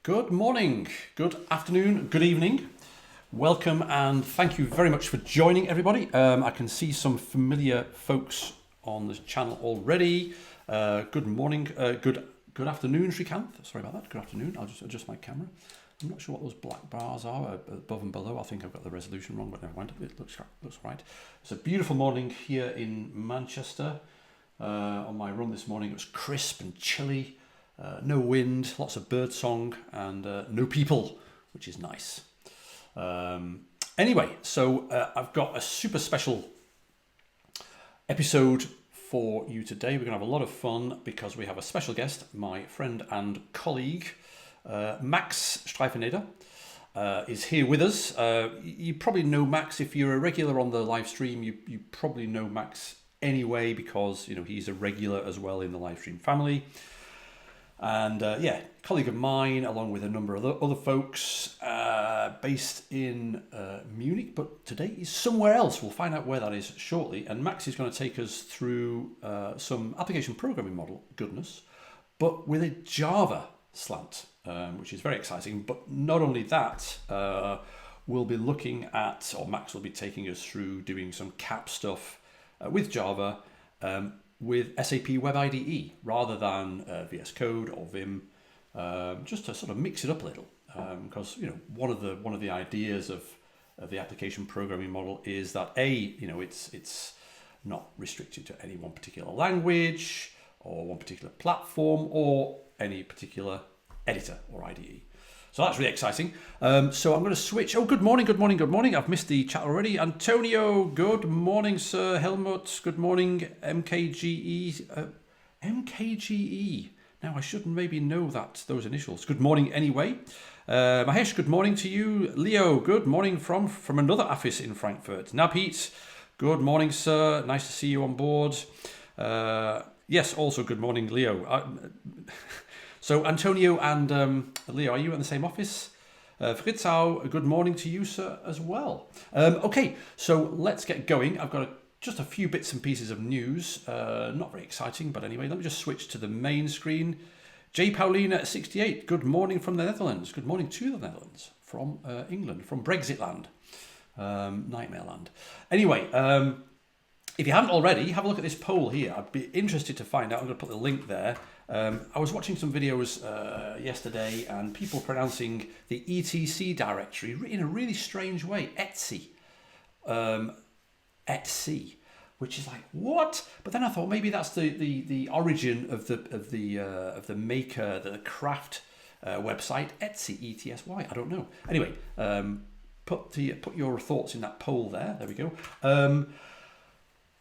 Good morning, good afternoon, good evening. Welcome and thank you very much for joining, everybody. I can see some familiar folks on this channel already. Good morning, good afternoon, Srikanth. Sorry about that, good afternoon. I'll just adjust my camera. I'm not sure what those black bars are above and below. I think I've got the resolution wrong, but never mind. It looks right. It's a beautiful morning here in Manchester. On my run this morning, it was crisp and chilly. No wind, lots of bird song, and no people, which is nice. Anyway, so I've got a super special episode for you today. We're going to have a lot of fun because we have a special guest, my friend and colleague, Max Streifeneder, is here with us. You probably know Max if you're a regular on the live stream. You probably know Max anyway because he's a regular as well in the live stream family. And colleague of mine, along with a number of other folks, based in Munich, but today he's somewhere else. We'll find out where that is shortly. And Max is going to take us through some application programming model goodness, but with a Java slant, which is very exciting. But not only that, we'll be looking at, or Max will be taking us through doing some CAP stuff with Java. With SAP Web IDE rather than VS Code or Vim, just to sort of mix it up a little, because one of the ideas of the application programming model is that it's not restricted to any one particular language or one particular platform or any particular editor or IDE. So that's really exciting. So I'm going to switch. Oh, good morning. I've missed the chat already. Antonio, good morning, sir. Helmut, good morning. MKGE. MKGE. Now, I should maybe know those initials. Good morning anyway. Mahesh, good morning to you. Leo, good morning from another office in Frankfurt. Napit, good morning, sir. Nice to see you on board. Yes, also good morning, Leo. So Antonio and Leo, are you in the same office? Fritzau, good morning to you, sir, as well. Okay, so let's get going. I've got just a few bits and pieces of news. Not very exciting, but anyway, let me just switch to the main screen. J. Paulina 68, good morning from the Netherlands. Good morning to the Netherlands from England, from Brexit land, nightmare land. Anyway, if you haven't already, have a look at this poll here. I'd be interested to find out. I'm going to put the link there. I was watching some videos yesterday and people pronouncing the etc directory in a really strange way, etc, which is like what? But then I thought maybe that's the origin of the maker, the craft website, Etsy, ETSY. I don't know. Anyway, put your thoughts in that poll there. There we go.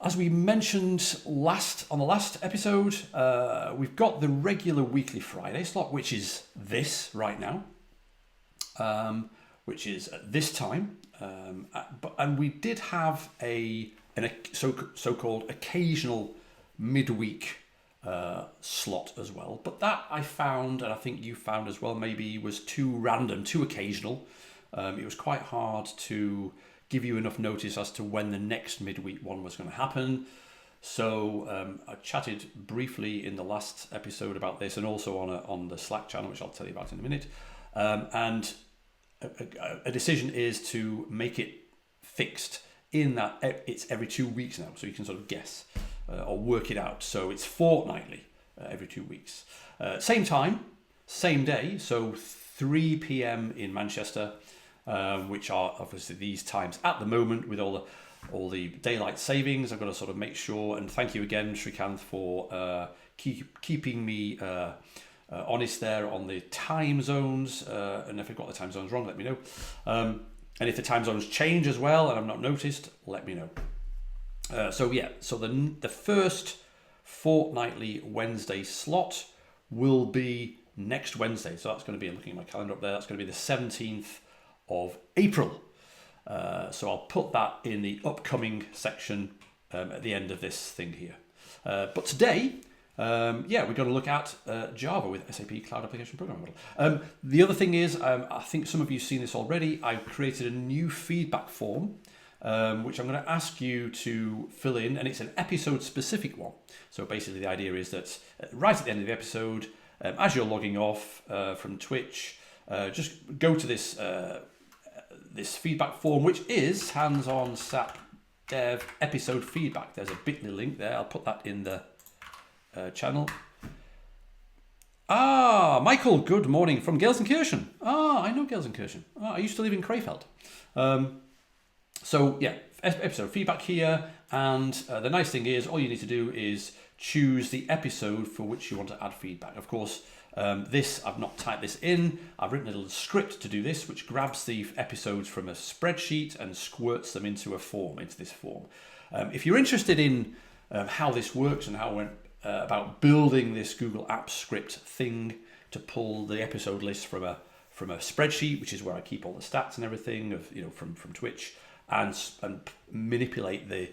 As we mentioned on the last episode, we've got the regular weekly Friday slot, which is this right now, which is at this time. And we did have a so-called occasional midweek slot as well. But that I found, and I think you found as well, maybe was too random, too occasional. It was quite hard to give you enough notice as to when the next midweek one was going to happen. So I chatted briefly in the last episode about this and also on the Slack channel, which I'll tell you about in a minute. And a decision is to make it fixed in that it's every 2 weeks now. So you can sort of guess or work it out. So it's fortnightly, every 2 weeks. Same time, same day. So 3 p.m. in Manchester. Which are obviously these times at the moment with all the daylight savings. I've got to sort of make sure, and thank you again, Srikanth, for keeping me honest there on the time zones. And if I've got the time zones wrong, let me know. And if the time zones change as well, and I've not noticed, let me know. So the first fortnightly Wednesday slot will be next Wednesday. So that's going to be, looking at my calendar up there, that's going to be the 17th of April. So I'll put that in the upcoming section at the end of this thing here. But today, we're going to look at Java with SAP Cloud Application Programming Model. The other thing is, I think some of you have seen this already, I've created a new feedback form, which I'm going to ask you to fill in, and it's an episode-specific one. So basically the idea is that right at the end of the episode, as you're logging off from Twitch, just go to this this feedback form, which is hands-on SAP Dev episode feedback. There's a bit.ly link there. I'll put that in the channel. Michael, good morning from Gelsenkirchen. I know Gelsenkirchen. I used to live in Krefeld. So yeah, episode feedback here. And the nice thing is, all you need to do is choose the episode for which you want to add feedback. Of course, I've not typed this in. I've written a little script to do this, which grabs the episodes from a spreadsheet and squirts them into this form. If you're interested in how this works and how I went about building this Google Apps script thing to pull the episode list from a spreadsheet, which is where I keep all the stats and everything from Twitch, and manipulate the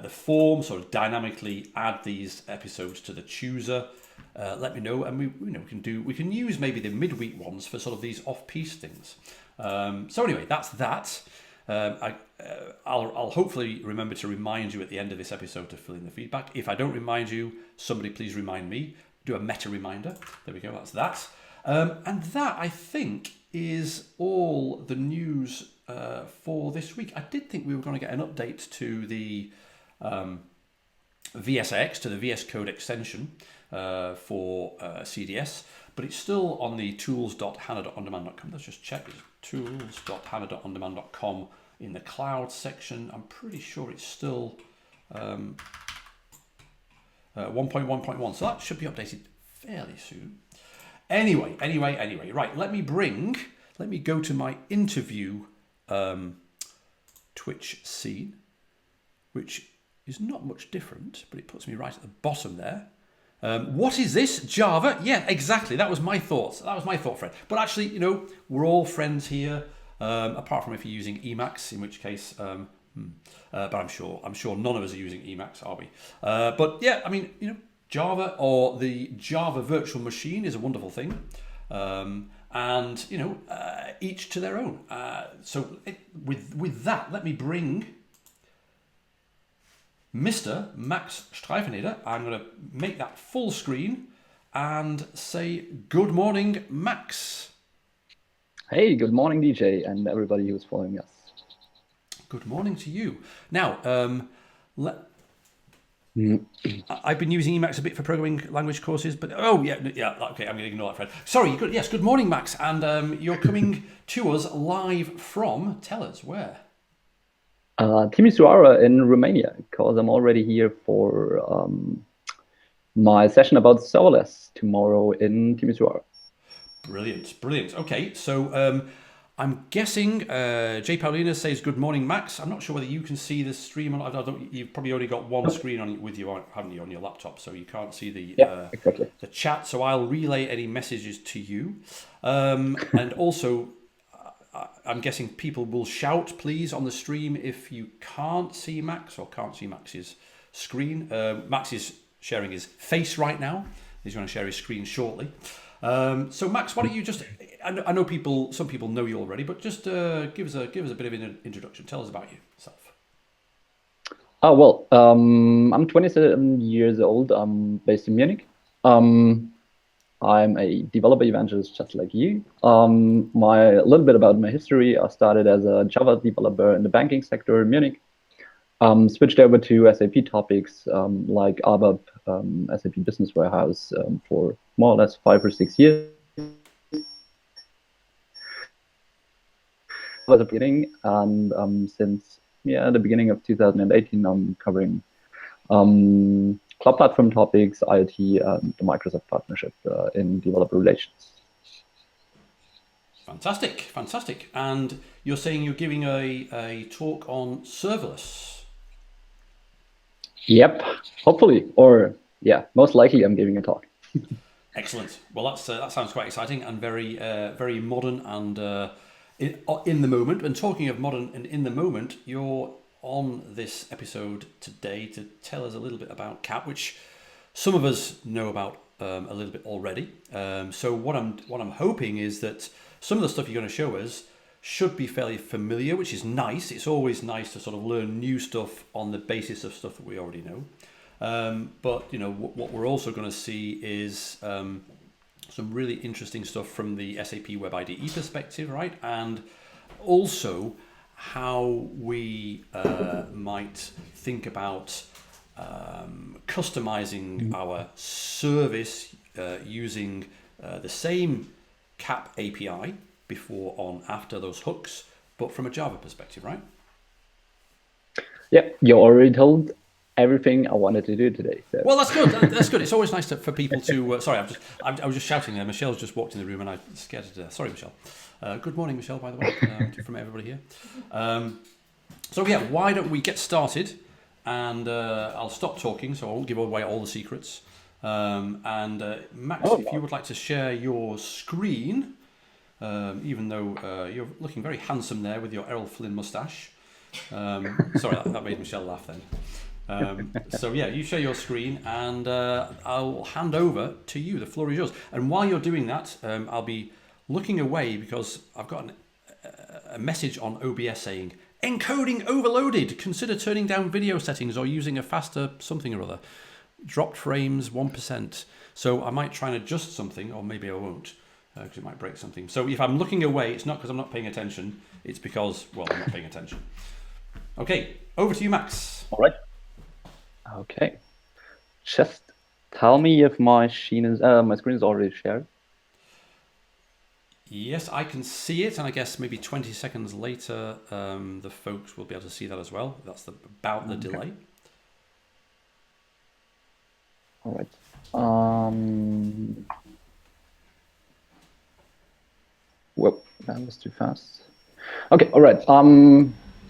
form, sort of dynamically add these episodes to the chooser. Let me know, and we can use maybe the midweek ones for sort of these off-piece things. So anyway, that's that. I'll hopefully remember to remind you at the end of this episode to fill in the feedback. If I don't remind you, somebody please remind me. Do a meta reminder. There we go. That's that. And that, I think, is all the news for this week. I did think we were going to get an update to the VSX, to the VS Code extension for CDS, but it's still on the tools.hana.ondemand.com. Let's just check. It's tools.hana.ondemand.com in the cloud section. I'm pretty sure it's still 1.1.1, so that should be updated fairly soon. Anyway, right, let me go to my interview Twitch scene, which is not much different, but it puts me right at the bottom there. What is this? Java? Yeah, exactly. That was my thoughts. That was my thought, Fred. But actually, we're all friends here, apart from if you're using Emacs, in which case, but I'm sure none of us are using Emacs, are we? But yeah, I mean, Java or the Java virtual machine is a wonderful thing. And each to their own. With that, let me bring Mr. Max Streifeneder. I'm going to make that full screen and say good morning, Max. Hey, good morning, DJ, and everybody who's following us. Good morning to you. Now, I've been using Emacs a bit for programming language courses, but okay, I'm going to ignore that, Fred. Sorry, good morning, Max, and you're coming to us live from, tell us, where? Timisoara in Romania, because I'm already here for my session about serverless tomorrow in Timisoara. Brilliant. Okay, so I'm guessing J. Paulina says good morning, Max. I'm not sure whether you can see the stream or not. You've probably only got one screen on with you, haven't you, on your laptop, so you can't see the exactly. the chat. So I'll relay any messages to you, and also I'm guessing people will shout, please, on the stream if you can't see Max or can't see Max's screen. Max is sharing his face right now. He's going to share his screen shortly. So Max, why don't you just? I know some people know you already, but just give us a bit of an introduction. Tell us about yourself. I'm 27 years old. I'm based in Munich. I'm a developer evangelist just like you. A little bit about my history. I started as a Java developer in the banking sector in Munich. Switched over to SAP topics like ABAP, SAP Business Warehouse for more or less 5 or 6 years. Was a beginning, and since the beginning of 2018, I'm covering cloud platform topics, IoT, and the Microsoft partnership in developer relations. Fantastic. And you're saying you're giving a talk on serverless. Yep, hopefully, or most likely I'm giving a talk. Excellent. Well, that sounds quite exciting and very modern and in the moment. And talking of modern and in the moment, you're on this episode today to tell us a little bit about CAP, which some of us know about a little bit already. So what I'm hoping is that some of the stuff you're going to show us should be fairly familiar, which is nice. It's always nice to sort of learn new stuff on the basis of stuff that we already know. But what we're also going to see is some really interesting stuff from the SAP Web IDE perspective, right? And also how we might think about customizing our service using the same CAP API before, on, after those hooks, but from a Java perspective, right? Yeah, you already told everything I wanted to do today. So. Well, that's good. That's good. It's always nice for people to. Sorry, I was just shouting there. Michelle's just walked in the room, and I scared her to death. Sorry, Michelle. Good morning, Michelle. By the way, from everybody here. So yeah, why don't we get started? And I'll stop talking, so I won't give away all the secrets. Max, if you would like to share your screen, even though you're looking very handsome there with your Errol Flynn moustache. Sorry, that made Michelle laugh then. So yeah, you share your screen, and I'll hand over to you. The floor is yours. And while you're doing that, I'll be looking away because I've got a message on OBS saying, encoding overloaded. Consider turning down video settings or using a faster something or other. Dropped frames 1%. So I might try and adjust something, or maybe I won't, because it might break something. So if I'm looking away, it's not because I'm not paying attention. It's because, well, I'm not paying attention. Okay, over to you, Max. All right. Okay. Just tell me if my screen is already shared. Yes, I can see it, and I guess maybe 20 seconds later, the folks will be able to see that as well. That's about the delay. All right. Whoa, that was too fast. Okay, all right.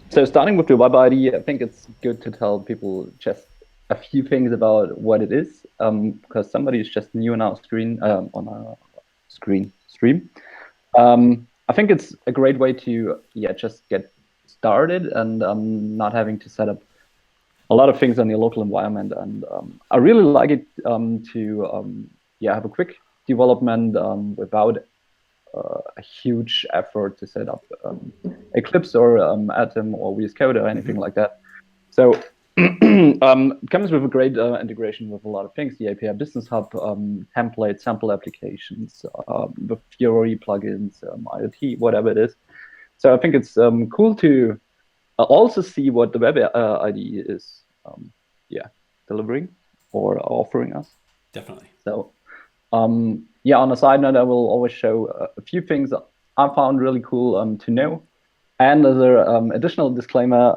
So starting with the Web IDE, I think it's good to tell people just a few things about what it is, because somebody is just new on our stream. I think it's a great way to just get started and not having to set up a lot of things on your local environment. And I really like it to have a quick development without a huge effort to set up Eclipse or Atom or VS Code or anything like that. So it comes with a great integration with a lot of things: the API Business Hub, templates, sample applications, the Fiori plugins, IoT, whatever it is. So I think it's cool to also see what the Web IDE is delivering or offering us. Definitely. So on a side note, I will always show a few things I found really cool to know. And as an additional disclaimer,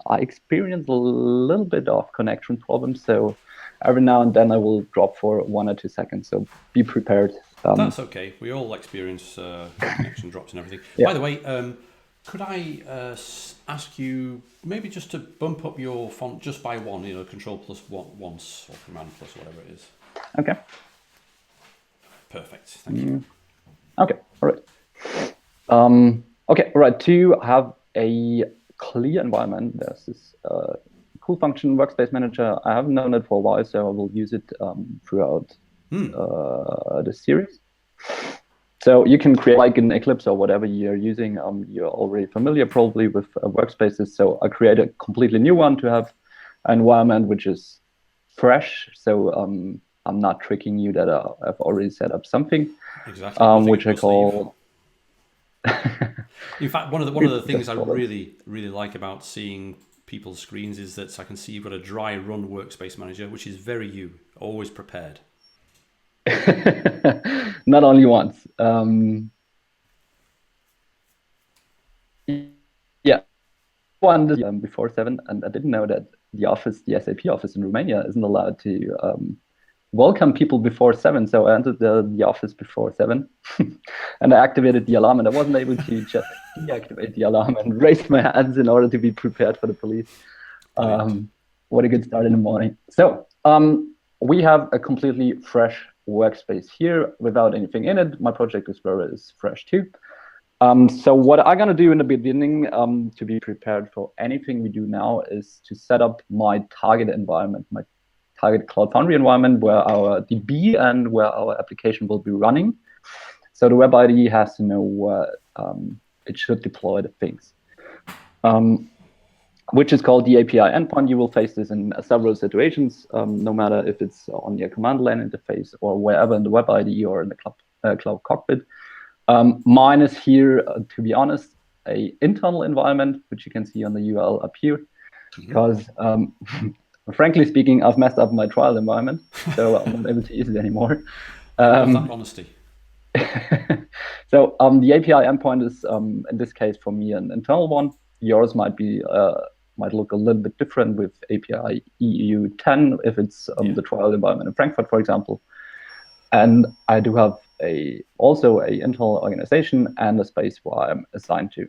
I experience a little bit of connection problems, so every now and then I will drop for 1 or 2 seconds, so be prepared. That's okay. We all experience connection drops and everything. Yeah. By the way, could I ask you maybe just to bump up your font just by 1, Control plus once, or Command plus whatever it is. Okay. Perfect. Thank you. Okay. All right. Okay, all right, to have a clear environment, there's this cool function, Workspace Manager. I haven't known it for a while, so I will use it throughout the series. So you can create like an Eclipse or whatever you're using. You're already familiar probably with workspaces. So I create a completely new one to have an environment which is fresh. So I'm not tricking you that I've already set up something, which I call... In fact, one of the things I really like about seeing people's screens is that I can see you've got a dry run Workspace Manager, which is very you, always prepared. Not only once. One before 7, and I didn't know that the SAP office in Romania isn't allowed to welcome people before 7, so I entered the office before 7 and I activated the alarm, and I wasn't able to just deactivate the alarm and raise my hands in order to be prepared for the police. What a good start in the morning. So we have a completely fresh workspace here without anything in it. My project Explorer is fresh too. So what I'm going to do in the beginning to be prepared for anything we do now is to set up my target environment, my target Cloud Foundry environment where our DB and where our application will be running. So the Web IDE has to know where it should deploy the things. which is called the API endpoint. You will face this in several situations, no matter if it's on your command line interface or wherever in the web IDE or in the cloud cockpit. Mine is here, to be honest, a internal environment, which you can see on the URL up here, because frankly speaking, I've messed up my trial environment, so I'm not able to use it anymore. Love that honesty. So the API endpoint is, in this case, for me, an internal one. Yours might look a little bit different with API EU10 if it's the trial environment in Frankfurt, for example. And I do have also a internal organization and a space where I'm assigned to.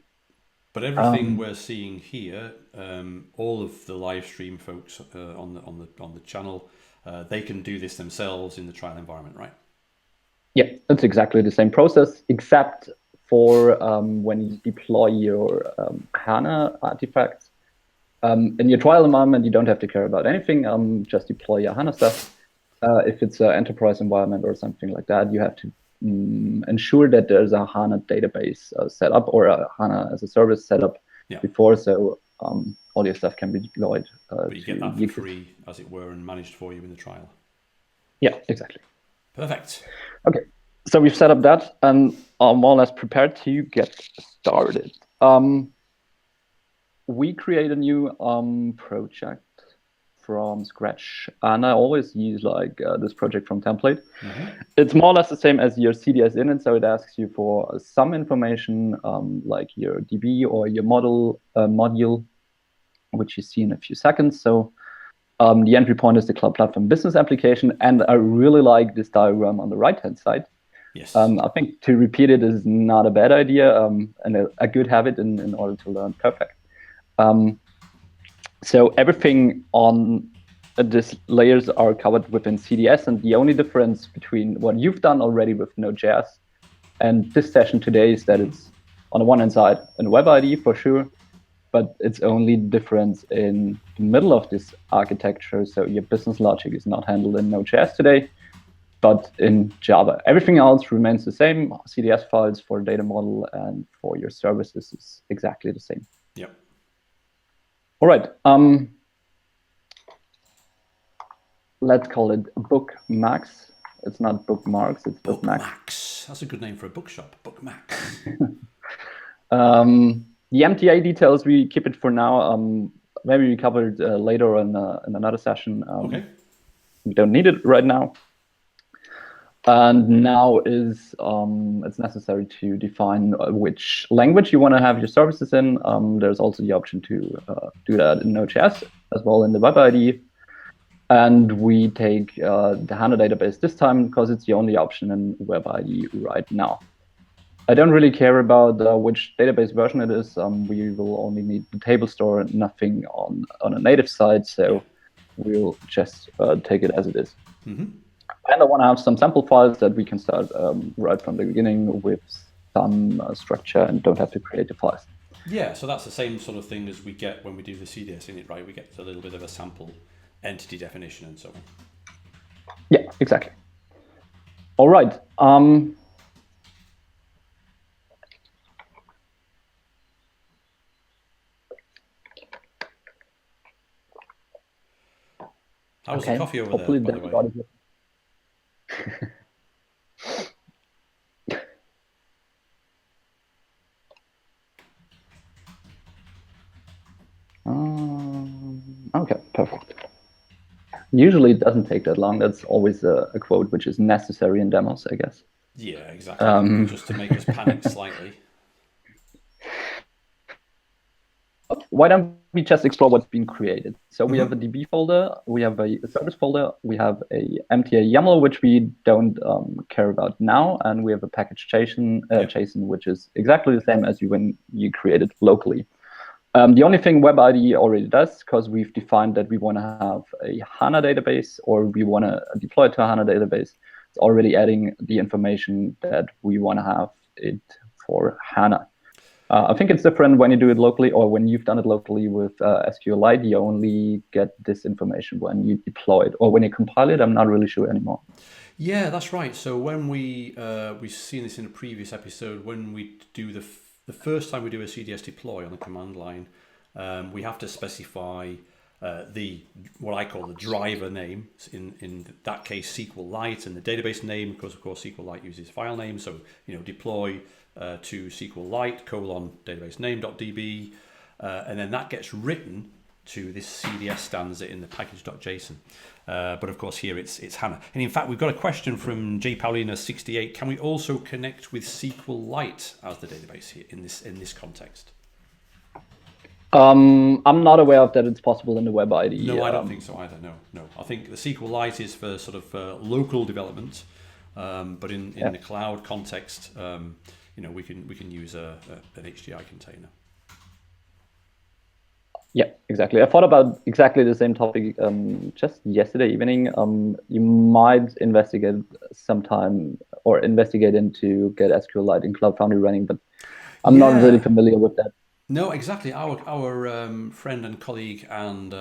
But everything we're seeing here, all of the live stream folks on the channel, they can do this themselves in the trial environment, right? Yeah, it's exactly the same process, except for when you deploy your HANA artifacts. In your trial environment, you don't have to care about anything. Just deploy your HANA stuff. If it's an enterprise environment or something like that, you have to ensure that there's a HANA database set up or a HANA as a service set up before, so all your stuff can be deployed. But you get that for free, as it were, and managed for you in the trial. Yeah, exactly. Perfect. Okay, so we've set up that and are more or less prepared to get started. We create a new project from scratch, and I always use this project from template. It's more or less the same as your CDS init, so it asks you for some information like your DB or your module, which you see in a few seconds. So the entry point is the Cloud Platform Business application, and I really like this diagram on the right-hand side. Yes. I think to repeat it is not a bad idea and a good habit in order to learn perfect. So everything on these layers are covered within CDS, and the only difference between what you've done already with Node.js and this session today is that it's on the one hand side in Web IDE for sure, but it's only difference in the middle of this architecture. So your business logic is not handled in Node.js today, but in Java. Everything else remains the same. CDS files for data model and for your services is exactly the same. Yep. All right. Let's call it bookmarks. It's not bookmarks, it's bookmarks. That's a good name for a bookshop, bookmarks. The MTA details, we keep it for now. Maybe we covered later in another session. Okay. We don't need it right now. And now is it's necessary to define which language you want to have your services in. There's also the option to do that in Node.js as well in the Web IDE. And we take the HANA database this time because it's the only option in Web IDE right now. I don't really care about which database version it is. We will only need the table store, nothing on a native side. So we'll just take it as it is. And I want to have some sample files that we can start right from the beginning with some structure and don't have to create the files. Yeah, so that's the same sort of thing as we get when we do the CDS init, right? We get a little bit of a sample entity definition and so on. Yeah, exactly. All right. How's the coffee over there, by the way? Okay, perfect. Usually it doesn't take that long. That's always a quote which is necessary in demos, I guess. Yeah, exactly. Just to make us panic slightly. Why don't we just explore what's been created? So we have a DB folder, we have a service folder, we have a MTA YAML, which we don't care about now, and we have a package JSON, which is exactly the same as when you create it locally. The only thing Web IDE already does, because we've defined that we want to have a HANA database or we want to deploy it to a HANA database, it's already adding the information that we want to have it for HANA. I think it's different when you do it locally or when you've done it locally with SQLite. You only get this information when you deploy it or when you compile it. I'm not really sure anymore. Yeah, that's right. So when we've seen this in a previous episode, when we do the first time we do a CDS deploy on the command line, we have to specify what I call the driver name, in that case SQLite, and the database name, because of course SQLite uses file name. So deploy to SQLite database name.db, and then that gets written to this CDS stanza in the package.json. But of course here it's HANA. And in fact, we've got a question from J Paulina 68. Can we also connect with SQLite as the database here in this context? I'm not aware of that it's possible in the web IDE. No, I don't think so either. No. I think the SQLite is for sort of local development, but in the cloud context, we can use an HDI container. Yeah, exactly. I thought about exactly the same topic just yesterday evening. You might investigate into get SQLite in Cloud Foundry running, but I'm not really familiar with that. No, exactly. Our friend and colleague and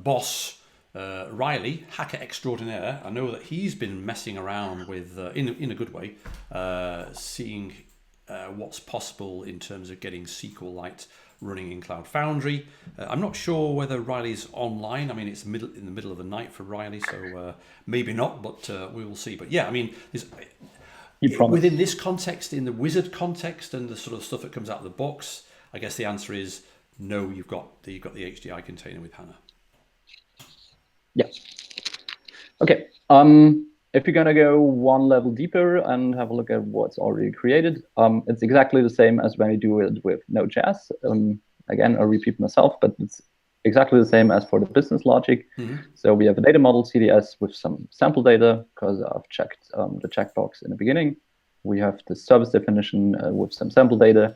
boss, Riley, hacker extraordinaire, I know that he's been messing around with, in a good way, seeing what's possible in terms of getting SQLite running in Cloud Foundry. I'm not sure whether Riley's online. I mean, it's in the middle of the night for Riley, so maybe not, but we will see. But yeah, I mean, within this context, in the wizard context and the sort of stuff that comes out of the box, I guess the answer is no. You've got the HDI container with HANA. Yeah. Okay. If you're gonna go one level deeper and have a look at what's already created, it's exactly the same as when you do it with Node.js. Again, I'll repeat myself, but it's exactly the same as for the business logic. Mm-hmm. So we have a data model CDS with some sample data, because I've checked the checkbox in the beginning. We have the service definition with some sample data.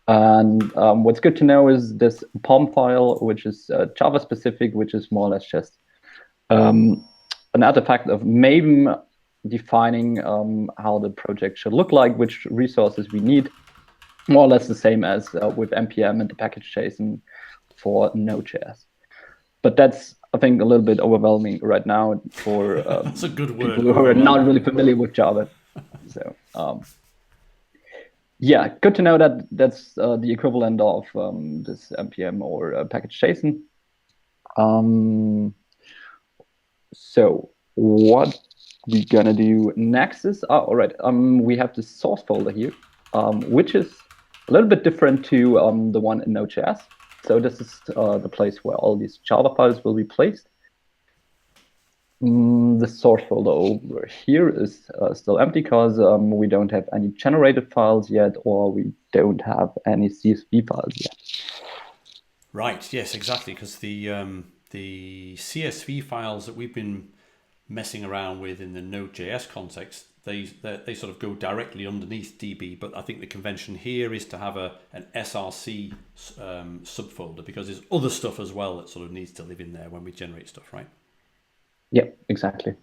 And what's good to know is this POM file, which is Java specific, which is more or less just an artifact of Maven defining how the project should look like, which resources we need, more or less the same as with NPM and the package.json for Node.js. But that's, I think, a little bit overwhelming right now for that's a good word, people who are not really familiar with Java. So yeah, good to know that that's the equivalent of this NPM or package.json. So what we're gonna do next is, all right, we have the source folder here, which is a little bit different to the one in Node.js. So this is the place where all these Java files will be placed. The source folder over here is still empty because we don't have any generated files yet, or we don't have any CSV files yet. Right. Yes, exactly. Because the CSV files that we've been messing around with in the Node.js context, they sort of go directly underneath DB. But I think the convention here is to have an SRC subfolder, because there's other stuff as well that sort of needs to live in there when we generate stuff, right? Yeah, exactly.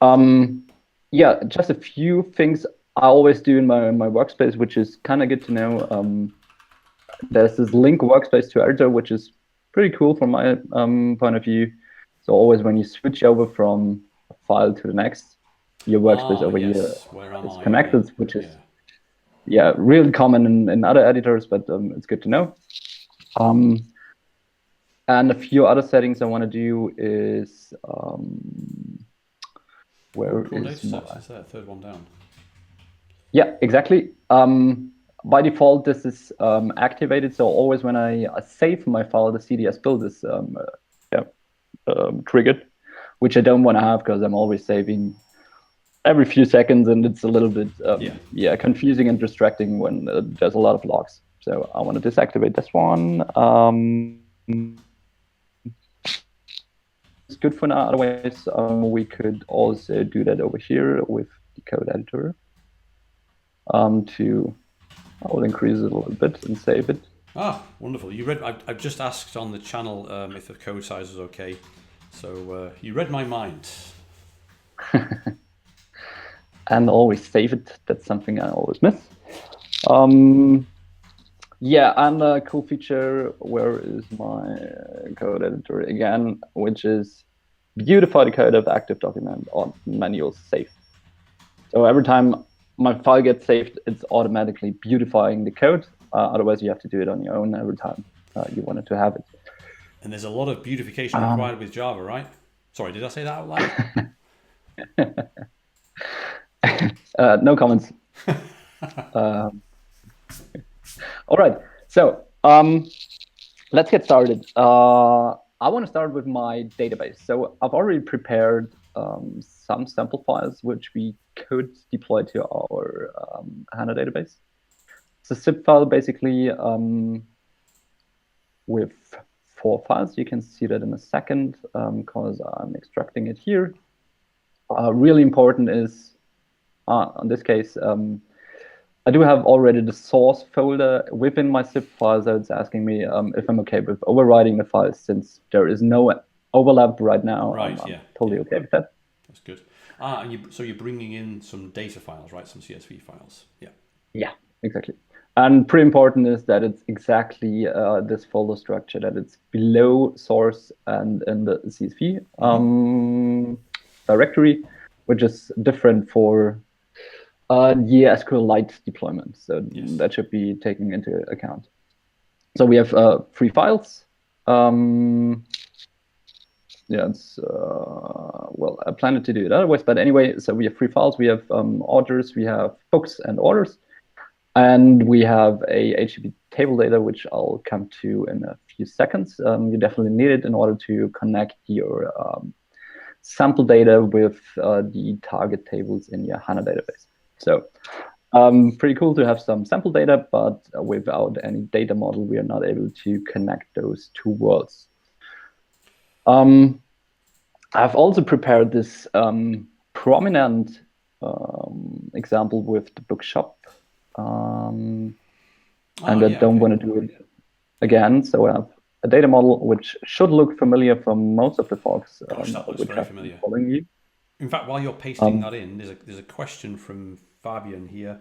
Yeah, just a few things I always do in my workspace, which is kind of good to know. There's this link workspace to editor, which is pretty cool from my point of view. So always when you switch over from a file to the next, your workspace over here is connected, which is really common in other editors, but it's good to know. And a few other settings I want to do is where is that third one down? Yeah, exactly. By default, this is activated. So always when I save my file, the CDS build is triggered, which I don't want to have because I'm always saving every few seconds, and it's a little bit confusing and distracting when there's a lot of logs. So I want to disactivate this one. It's good for now. Otherwise, we could also do that over here with the code editor. I will increase it a little bit and save it. Ah, wonderful. You read. I've just asked on the channel if the code size is okay. So you read my mind. And always save it. That's something I always miss. Yeah, and a cool feature, where is my code editor again, which is beautify the code of active document on manual save. So every time my file gets saved, it's automatically beautifying the code. Otherwise, you have to do it on your own every time. you wanted to have it. And there's a lot of beautification required with Java, right? Sorry, did I say that out loud? No comments. All right, so let's get started. I want to start with my database. So I've already prepared some sample files which we could deploy to our HANA database. It's a zip file basically with 4 files. You can see that in a second because I'm extracting it here. Really important is, in this case, I do have already the source folder within my zip file, so it's asking me if I'm okay with overriding the files since there is no overlap right now. Right, I'm totally okay with that. That's good. And so you're bringing in some data files, right? Some CSV files. Yeah. Yeah, exactly. And pretty important is that it's exactly this folder structure, that it's below source and in the CSV directory, which is different for SQLite deployment. So Yes. that should be taken into account. So we have 3 files. Yeah, it's well, I planned to do it otherwise, but anyway, so we have 3 files. We have orders, we have books and orders, and we have a HTTP table data, which I'll come to in a few seconds. You definitely need it in order to connect your sample data with the target tables in your HANA database. So pretty cool to have some sample data, but without any data model, we are not able to connect those 2 worlds. I've also prepared this prominent example with the bookshop, and I don't want to do it again. So I have a data model which should look familiar for most of the folks. Gosh, that looks very familiar. Following you. In fact, while you're pasting that in, there's a question from Fabian here.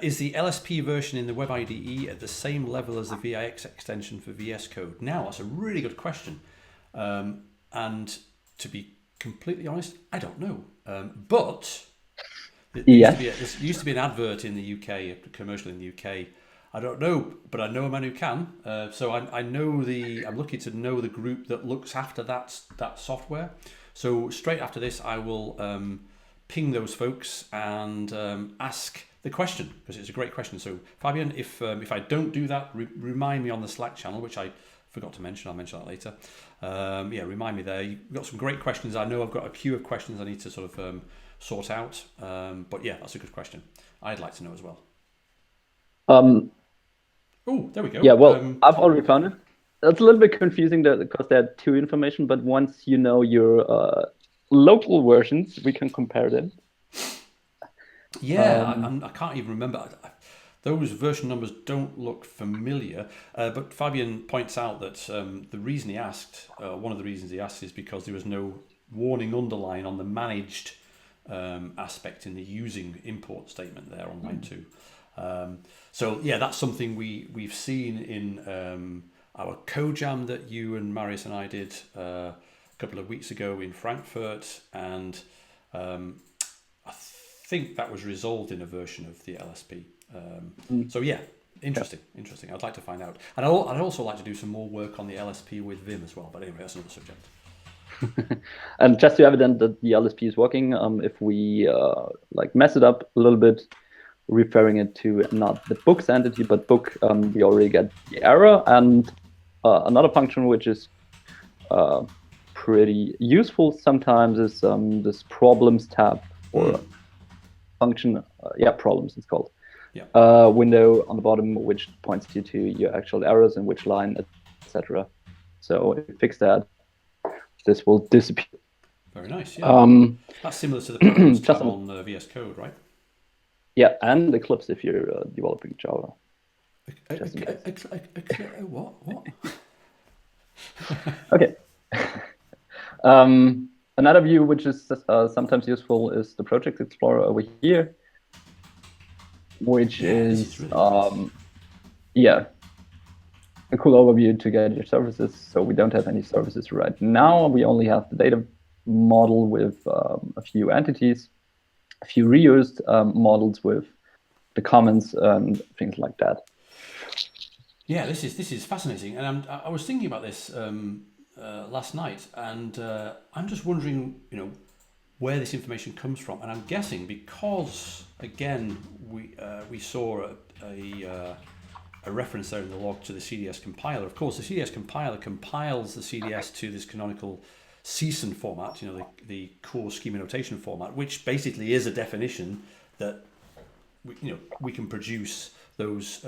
Is the LSP version in the Web IDE at the same level as the VIX extension for VS Code? Now, that's a really good question. And to be completely honest, I don't know. But there used to be an advert in the UK, a commercial in the UK. I don't know, but I know a man who can. So I know I'm lucky to know the group that looks after that software. So straight after this, I will ping those folks and ask the question, because it's a great question. So Fabian, if I don't do that, remind me on the Slack channel, which I forgot to mention. I'll mention that later. Remind me there. You've got some great questions. I know I've got a queue of questions I need to sort of sort out. But yeah, that's a good question. I'd like to know as well. Oh, there we go. Yeah, well, I've already found it. That's a little bit confusing because there are 2 information, but once you know your local versions, we can compare them. Yeah, I can't even remember. Those version numbers don't look familiar. But Fabian points out that the reason he asked, one of the reasons he asked, is because there was no warning underline on the managed aspect in the using import statement there on line 2. So yeah, that's something we've seen in our co-jam that you and Marius and I did a couple of weeks ago in Frankfurt, and I think that was resolved in a version of the LSP. So yeah, interesting. I'd like to find out, and I'd also like to do some more work on the LSP with Vim as well. But anyway, that's another subject. And just to evident that the LSP is working, if we mess it up a little bit, referring it to not the books entity but book, we already get the error. And another function which is pretty useful sometimes is this problems tab, or function, problems it's called. Yeah. Window on the bottom which points you to your actual errors in which line, etc. So if you fix that, this will disappear. Very nice. Yeah. That's similar to the problems tab on VS Code, right? Yeah, and Eclipse if you're developing Java. What? Okay. Another view which is sometimes useful is the Project Explorer over here, which is really nice. A cool overview to get your services. So we don't have any services right now. We only have the data model with a few entities, a few reused models with the comments and things like that. Yeah, this is fascinating, and I was thinking about this last night, and I'm just wondering, where this information comes from, and I'm guessing because again we saw a reference there in the log to the CDS compiler. Of course, the CDS compiler compiles the CDS to this canonical CSON format, the core schema notation format, which basically is a definition that we can produce those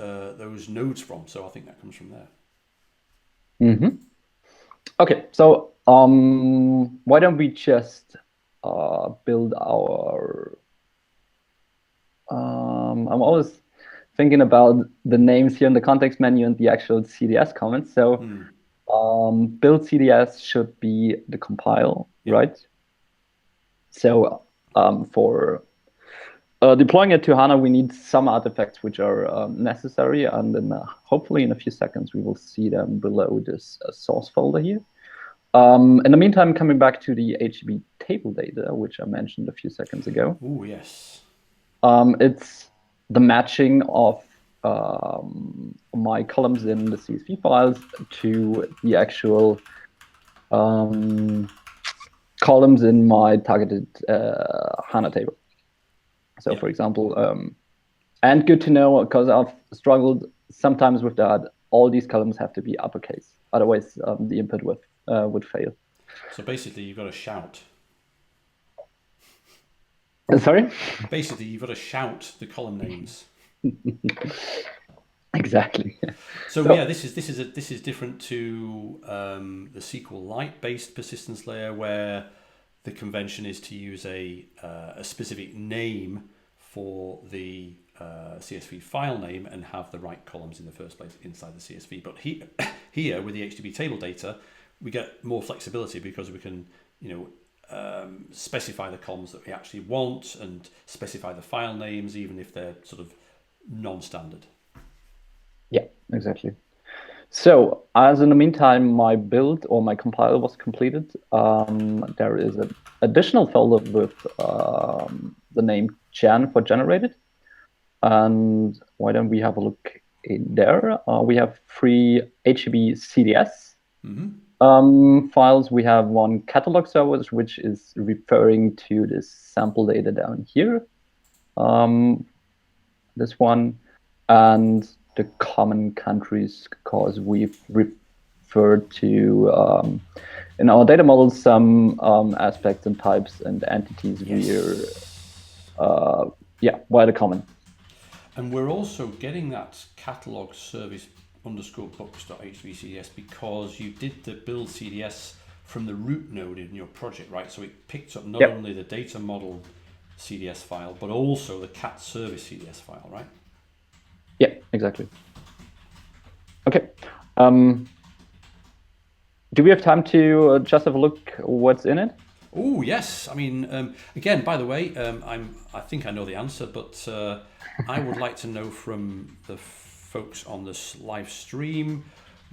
nodes from. So I think that comes from there. Mm-hmm. Okay, so why don't we just build our... I'm always thinking about the names here in the context menu and the actual CDS comments. So build CDS should be the compile, right? So for deploying it to HANA, we need some artifacts which are necessary, and then hopefully in a few seconds we will see them below this source folder here. In the meantime, coming back to the HTTP table data, which I mentioned a few seconds ago. Oh, yes. It's the matching of my columns in the CSV files to the actual columns in my targeted HANA table. So, for example, and good to know, because I've struggled sometimes with that, all these columns have to be uppercase. Otherwise, the input would fail. So basically, you've got to shout. Sorry? Basically, you've got to shout the column names. Exactly. So yeah, this is different to the SQLite based persistence layer, where the convention is to use a specific name for the CSV file name and have the right columns in the first place inside the CSV. But here with the HTTP table data, we get more flexibility because we can specify the columns that we actually want and specify the file names, even if they're sort of non-standard. Yeah, exactly. So as in the meantime, my build or my compile was completed, there is an additional folder with the name gen for generated. And why don't we have a look in there? We have 3 HTTP CDS files. We have one catalog service, which is referring to this sample data down here. This one, and the common countries, because we've referred to in our data model some aspects and types and entities why the common. And we're also getting that catalog service _books.http because you did the build CDS from the root node in your project, right? So it picked up not only the data model CDS file, but also the cat service CDS file, right? Yeah, exactly. Okay. Do we have time to just have a look what's in it? Oh, yes. I mean, again, by the way, I think I know the answer, but I would like to know from the folks on this live stream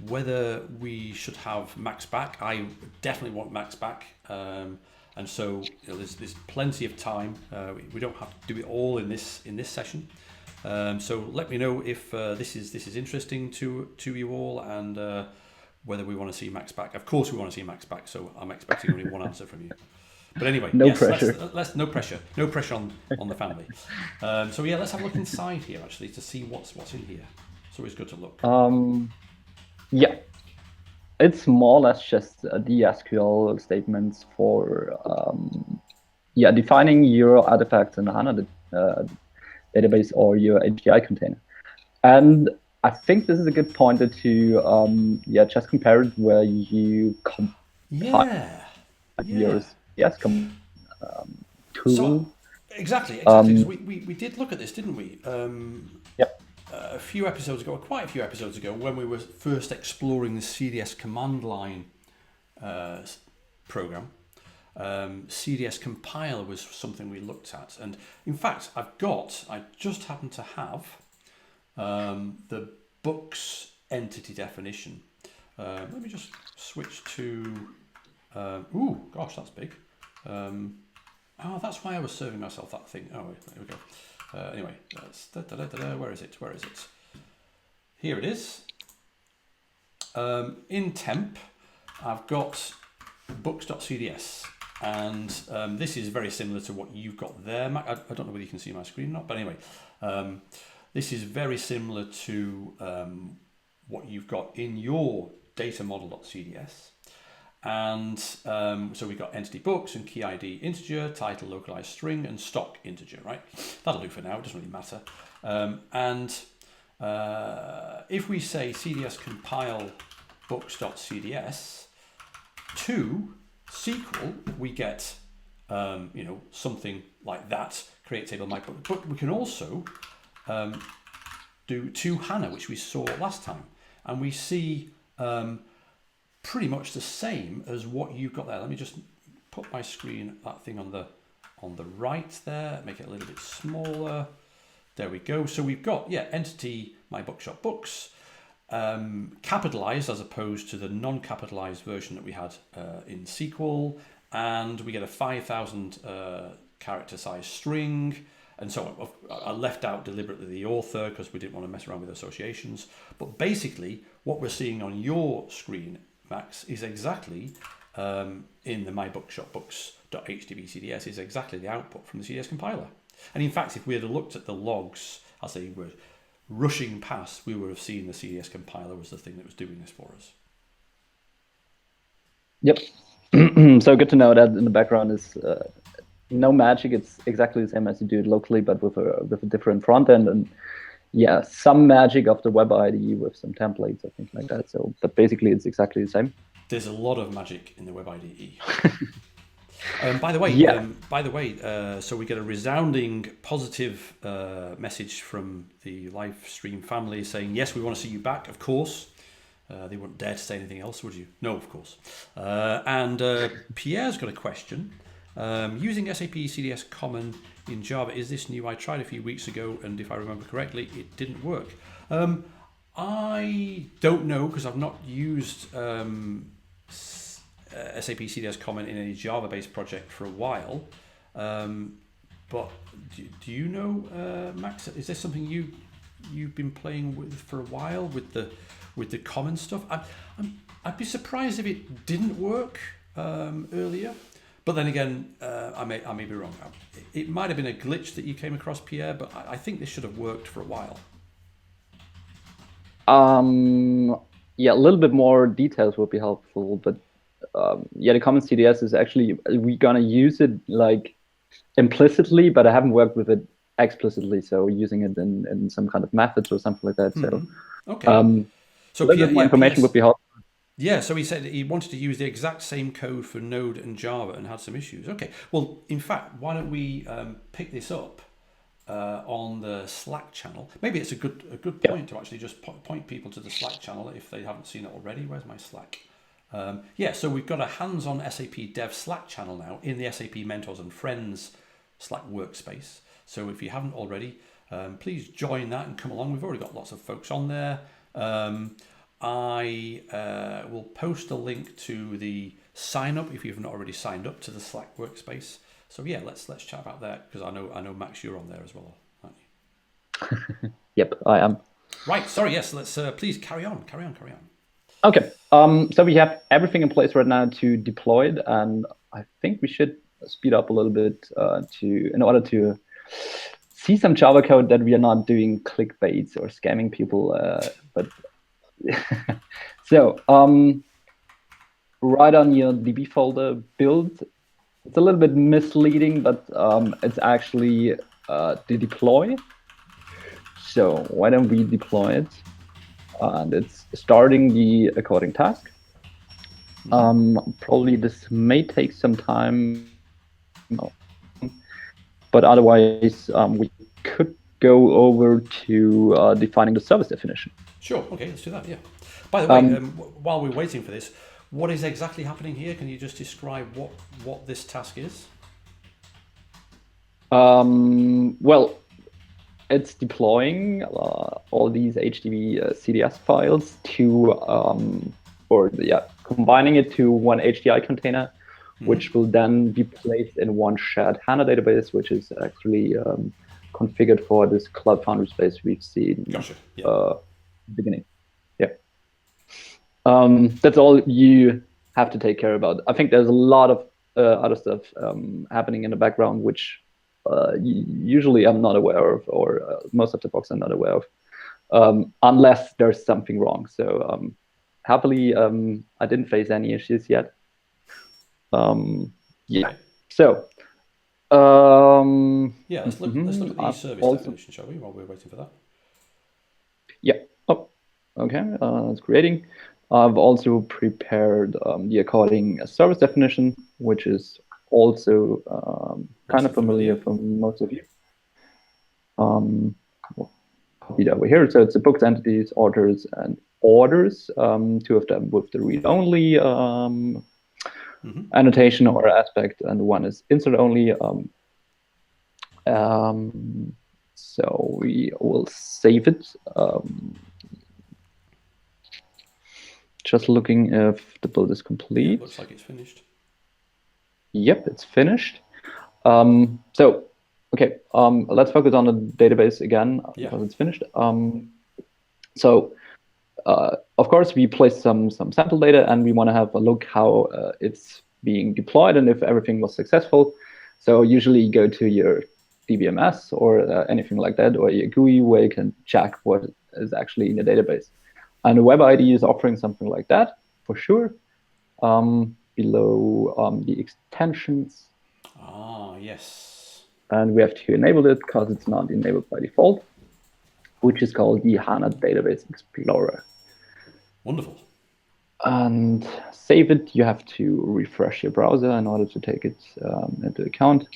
whether we should have Max back. I definitely want Max back. And so there's plenty of time. We don't have to do it all in this session. So let me know if this is interesting to you all, and whether we want to see Max back. Of course we want to see Max back, so I'm expecting only one answer from you. But anyway, no pressure. Let's no pressure on the family. So yeah, let's have a look inside here actually to see what's in here. It's always good to look. Yeah, it's more or less just the SQL statements for defining your artifacts in the HANA database or your API container. And I think this is a good pointer to just compare it where you compile your tool. So, exactly. So we did look at this, didn't we? Quite a few episodes ago, when we were first exploring the CDS command line program. CDS compiler was something we looked at, and in fact I just happen to have the books entity definition. Let me just switch to ooh gosh, that's big. That's why I was serving myself that thing. Oh, there we go. Anyway, where is it? Here it is. in temp, I've got books.cds, and this is very similar to what you've got there, Mac. I don't know whether you can see my screen or not, but anyway, this is very similar to what you've got in your data model.cds. And so we've got entity books and key ID integer, title localized string, and stock integer, right? That'll do for now, it doesn't really matter. If we say cds compile books.cds to SQL, we get something like that, create table my book. But we can also do to HANA, which we saw last time, and we see pretty much the same as what you've got there. Let me just put my screen, that thing on the right there, make it a little bit smaller. There we go. So we've got, entity my bookshop books, capitalized as opposed to the non-capitalized version that we had in SQL, and we get a 5,000 character size string, and so I left out deliberately the author because we didn't want to mess around with associations. But basically, what we're seeing on your screen, Max, is exactly in the my bookshop books.htb CDS is exactly the output from the CDS compiler. And in fact, if we had looked at the logs as they were rushing past, we would have seen the CDS compiler was the thing that was doing this for us. Yep. So good to know that in the background is no magic. It's exactly the same as you do it locally, but with a different front end, and some magic of the web IDE with some templates or things like that. So, but basically, it's exactly the same. There's a lot of magic in the web IDE. By the way, so we get a resounding positive message from the live stream family saying, yes, we want to see you back, of course. They wouldn't dare to say anything else, would you? No, of course. And Pierre's got a question. Using SAP CDS Common in Java, is this new? I tried a few weeks ago, and if I remember correctly, it didn't work. I don't know, because I've not used SAP CDS Common in any Java-based project for a while. But do you know, Max? Is this something you've been playing with for a while with the common stuff? I'd be surprised if it didn't work earlier. But then again, I may be wrong. It might have been a glitch that you came across, Pierre, but I think this should have worked for a while. A little bit more details would be helpful, but the common CDS is actually, we're gonna use it like implicitly, but I haven't worked with it explicitly, so using it in some kind of methods or something like that. So, okay. So a little bit more information would be helpful. Yeah, so he said he wanted to use the exact same code for Node and Java and had some issues. Okay, well, in fact, why don't we pick this up on the Slack channel? Maybe it's a good point to actually just point people to the Slack channel if they haven't seen it already. Where's my Slack? So we've got a hands-on SAP Dev Slack channel now in the SAP Mentors and Friends Slack workspace. So if you haven't already, please join that and come along. We've already got lots of folks on there. I will post a link to the sign up if you've not already signed up to the Slack workspace. So let's chat about that, because I know Max, you're on there as well, aren't you? Yep, I am. Right. Sorry. Yes. Let's please carry on. Okay. So we have everything in place right now to deploy it, and I think we should speed up a little bit in order to see some Java code that we are not doing clickbaits or scamming people, but. So right on your DB folder build, it's a little bit misleading, but it's actually the deploy. So why don't we deploy it? And it's starting the according task. Probably this may take some time, but otherwise we could go over to defining the service definition. Sure. Okay, let's do that. Yeah. By the way, while we're waiting for this, what is exactly happening here? Can you just describe what this task is? Well, it's deploying all these HTTP CDS files to, combining it to one HDI container, which will then be placed in one shared HANA database, which is actually configured for this Cloud Foundry space we've seen. Gotcha. Yeah. Beginning. That's all you have to take care about. I think there's a lot of other stuff happening in the background, which usually I'm not aware of, or most of the folks are not aware of, unless there's something wrong. So happily, I didn't face any issues yet. Yeah. So. Yeah, let's look at the service definition, shall we, while we're waiting for that? Yeah. Oh, okay. It's creating. I've also prepared the according service definition, which is also kind of familiar for most of you. We'll copy it over here. So it's the books, entities, authors, and orders. Two of them with the read-only annotation or aspect, and one is insert-only. So we will save it. Just looking if the build is complete. Yeah, it looks like it's finished. Yep, it's finished. So, okay, let's focus on the database again because it's finished. So, of course, we place some sample data, and we want to have a look how it's being deployed and if everything was successful. So usually you go to your DBMS or anything like that, or your GUI, where you can check what is actually in the database. And the web IDE is offering something like that, for sure. Below the extensions. Ah, yes. And we have to enable it because it's not enabled by default, which is called the HANA Database Explorer. Wonderful. And save it. You have to refresh your browser in order to take it into account.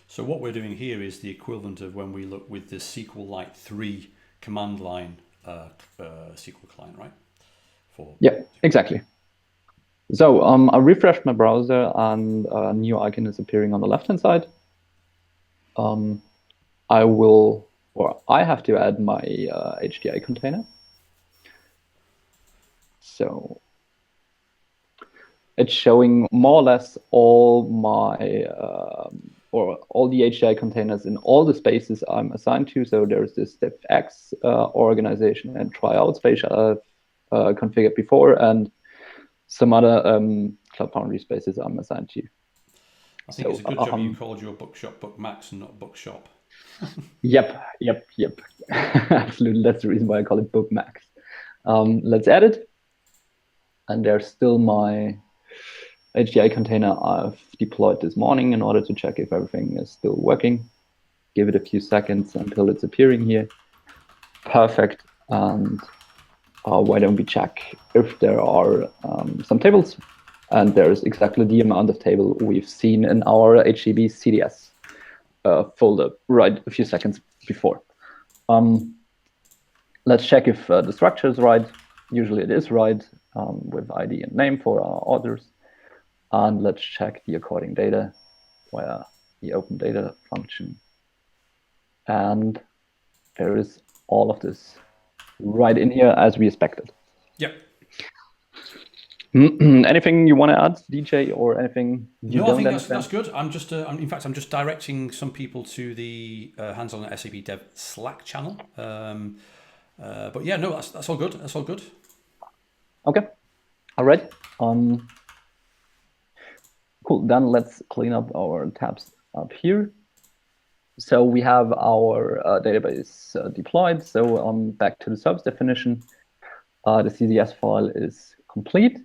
So what we're doing here is the equivalent of when we look with the SQLite 3 command line SQL client, right? Yeah, exactly. So I refreshed my browser, and a new icon is appearing on the left-hand side. I have to add my HDI container. So it's showing more or less all my or all the HDI containers in all the spaces I'm assigned to. So there's this DevX organization and tryout space I've configured before, and some other Cloud Foundry spaces I'm assigned to. I think it's a good job you called your bookshop Bookmax and not Bookshop. Yep. Absolutely, that's the reason why I call it Bookmax. Let's add it. And there's still my HDI container I've deployed this morning in order to check if everything is still working. Give it a few seconds until it's appearing here. Perfect. And why don't we check if there are some tables? And there's exactly the amount of table we've seen in our HTTP CDS folder right a few seconds before. Let's check if the structure is right. Usually it is right, with ID and name for our authors. And let's check the according data via the open data function. And there is all of this right in here as we expected. Yep. Anything you want to add, DJ, or anything you don't think understand? that's good. I'm just, in fact, I'm just directing some people to the hands-on SAP Dev Slack channel. But yeah, no, that's all good. That's all good. Okay. All right. Cool. Then let's clean up our tabs up here. So we have our database deployed. So back to the service definition. The CSS file is complete.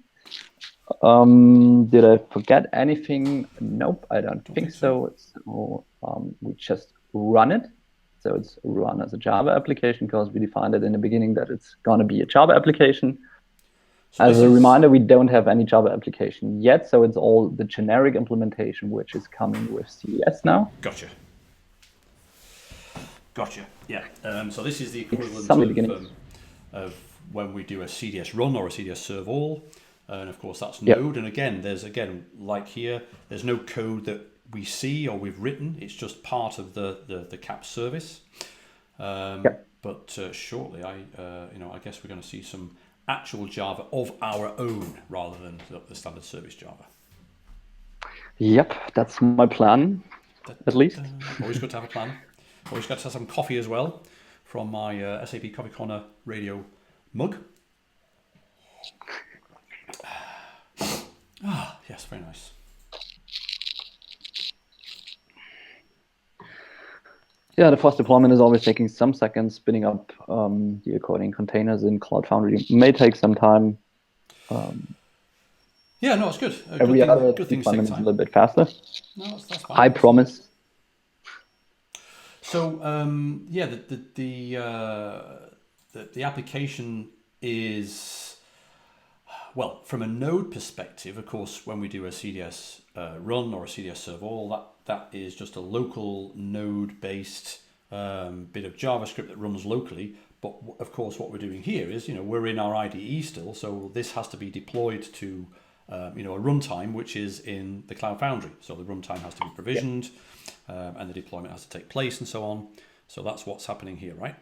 Did I forget anything? Nope, I don't think so. So we just run it. So it's run as a Java application because we defined it in the beginning that it's going to be a Java application. So as a reminder, we don't have any Java application yet. So it's all the generic implementation, which is coming with CDS now. Gotcha. Yeah. So this is the equivalent of when we do a CDS run or a CDS serve all. And of course, that's Node. And again, like here, there's no code that we see or we've written. It's just part of the CAP service. But shortly, I guess we're going to see some actual Java of our own rather than the standard service Java. Yep, that's my plan, at least. Always good to have a plan. Always got to have some coffee as well from my SAP Coffee Corner radio mug. yes, very nice. Yeah, the fast deployment is always taking some seconds. Spinning up the according containers in Cloud Foundry may take some time. Yeah, no, it's good. Every other good things take deployment is a time. little bit faster. No, that's fine. I promise. So yeah, the application is, well, from a Node perspective, of course, when we do a CDS run or a CDS serve all, that is just a local Node-based bit of JavaScript that runs locally. But of course, what we're doing here is, we're in our IDE still, so this has to be deployed to, a runtime which is in the Cloud Foundry. So the runtime has to be provisioned, and the deployment has to take place, and so on. So that's what's happening here, right?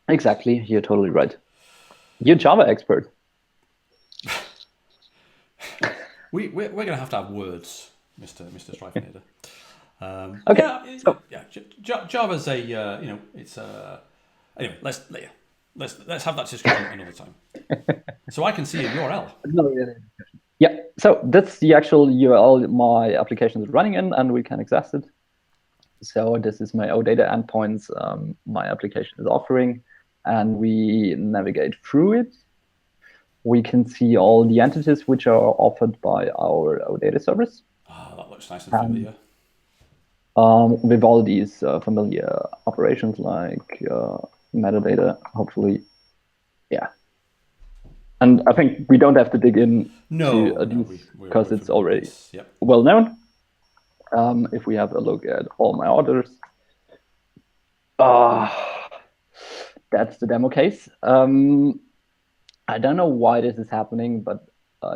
Exactly, you're totally right. You're a Java expert. We're going to have words, Mr. Streifeneder. Okay. Java's a it's a anyway. Let's have that discussion another time. So I can see a URL. Yeah. So that's the actual URL my application is running in, and we can access it. So this is my OData endpoints my application is offering, and we navigate through it. We can see all the entities which are offered by our OData service. That looks nice and familiar. With all these familiar operations like metadata, hopefully. Yeah. And I think we don't have to dig in to these because it's already well known. If we have a look at all my orders, that's the demo case. I don't know why this is happening, but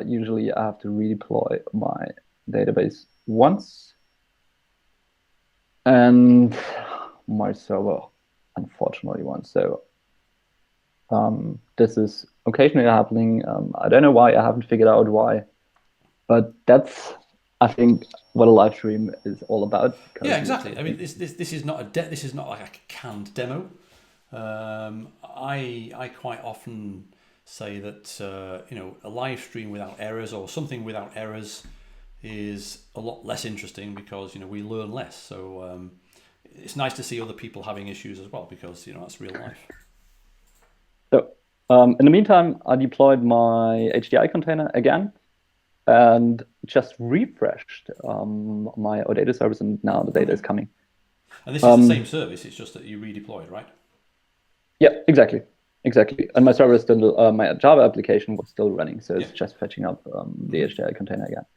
usually I have to redeploy my database once. And my server, unfortunately, once. So this is occasionally happening. I don't know why. I haven't figured out why. But that's, I think, what a live stream is all about. Yeah, exactly. I mean, this is not this is not like a canned demo. I quite often say that a live stream without errors or something without errors is a lot less interesting because we learn less. So it's nice to see other people having issues as well because that's real life. So in the meantime, I deployed my HDI container again and just refreshed my OData service, and now the data is coming. And this is the same service. It's just that you redeployed, right? Yeah, exactly. And my server is still, my Java application was still running, so it's just fetching up the HDI container again.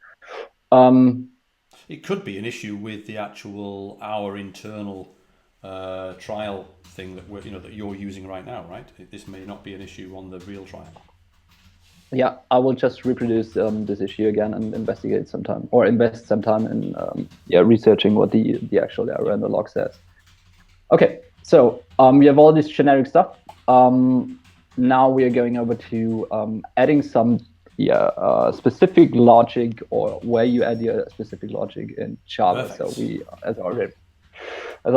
It could be an issue with the our internal trial thing that that you're using right now, right? This may not be an issue on the real trial. Yeah, I will just reproduce this issue again and investigate some time, or invest some time in researching what the actual error in the log says. Okay, so we have all this generic stuff. Now we are going over to adding some specific logic, or where you add your specific logic in Java. Perfect. So we, as I